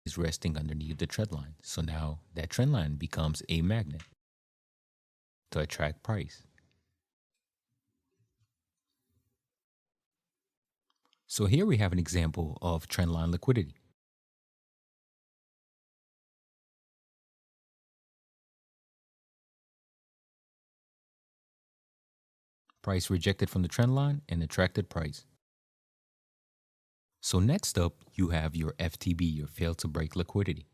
is resting underneath the trend line. So now that trend line becomes a magnet to attract price. So here we have an example of trendline liquidity. Price rejected from the trend line and attracted price. So next up, you have your FTB, your failed to break liquidity.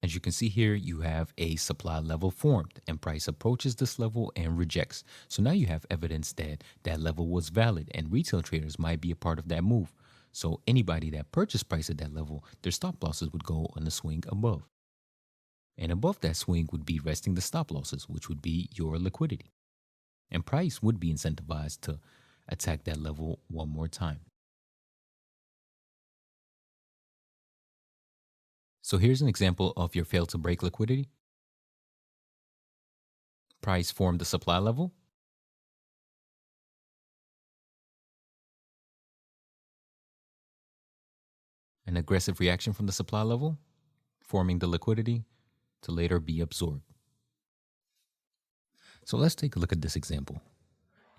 As you can see here, you have a supply level formed and price approaches this level and rejects. So now you have evidence that that level was valid and retail traders might be a part of that move. So anybody that purchased price at that level, their stop losses would go on the swing above. And above that swing would be resting the stop losses, which would be your liquidity. And price would be incentivized to attack that level one more time. So here's an example of your fail to break liquidity. Price formed the supply level. An aggressive reaction from the supply level, forming the liquidity to later be absorbed. So let's take a look at this example.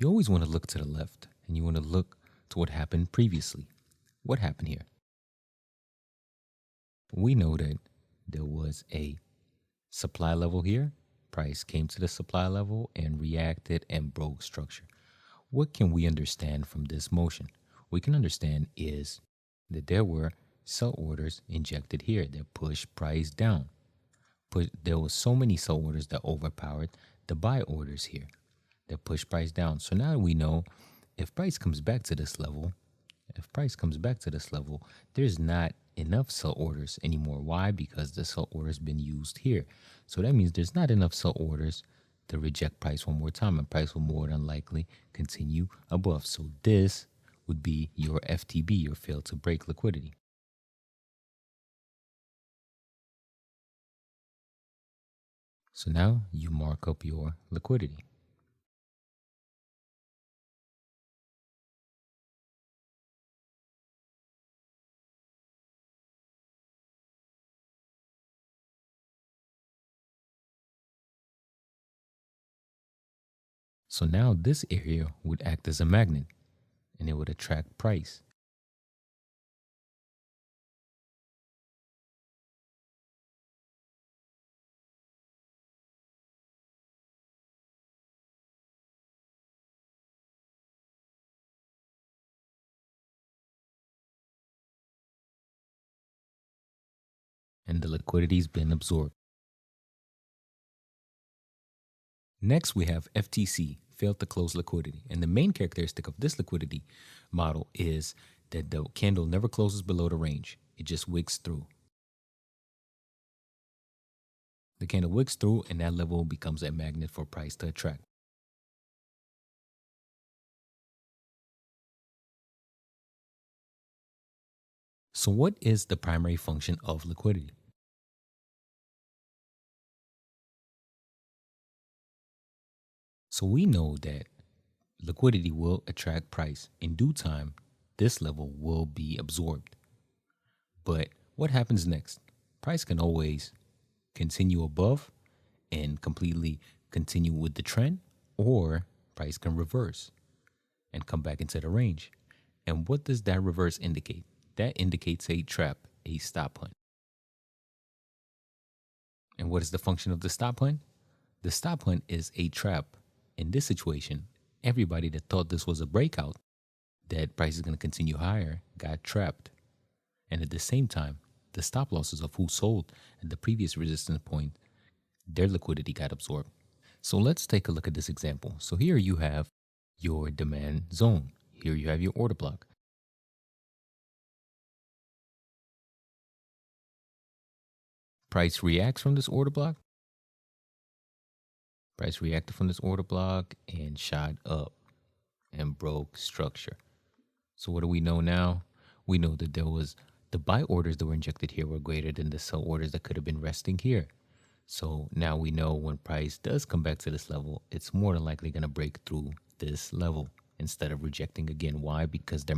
You always want to look to the left and you want to look to what happened previously. What happened here? We know that there was a supply level here. Price came to the supply level and reacted and broke structure. What can we understand from this motion? We can understand is that there were sell orders injected here that pushed price down. There was so many sell orders that overpowered the buy orders here that pushed price down. So now we know if price comes back to this level, there's not enough sell orders anymore. Why? Because the sell order's been used here. So that means there's not enough sell orders to reject price one more time, and price will more than likely continue above. So this would be your FTB, your fail to break liquidity. So now you mark up your liquidity. So now this area would act as a magnet and it would attract price. And the liquidity's been absorbed. Next, we have FTC, failed to close liquidity. And the main characteristic of this liquidity model is that the candle never closes below the range. It just wicks through. The candle wicks through and that level becomes a magnet for price to attract. So what is the primary function of liquidity? So we know that liquidity will attract price. In due time, this level will be absorbed. But what happens next? Price can always continue above and completely continue with the trend, or price can reverse and come back into the range. And what does that reverse indicate? That indicates a trap, a stop hunt. And what is the function of the stop hunt? The stop hunt is a trap. In this situation, everybody that thought this was a breakout, that price is going to continue higher, got trapped. And at the same time, the stop losses of who sold at the previous resistance point, their liquidity got absorbed. So let's take a look at this example. So here you have your demand zone. Here you have your order block. Price reacts from this order block. Price reacted from this order block and shot up and broke structure. So what do we know now? We know that there was the buy orders that were injected here were greater than the sell orders that could have been resting here. So now we know when price does come back to this level, it's more than likely going to break through this level. instead of rejecting again. Why? Because their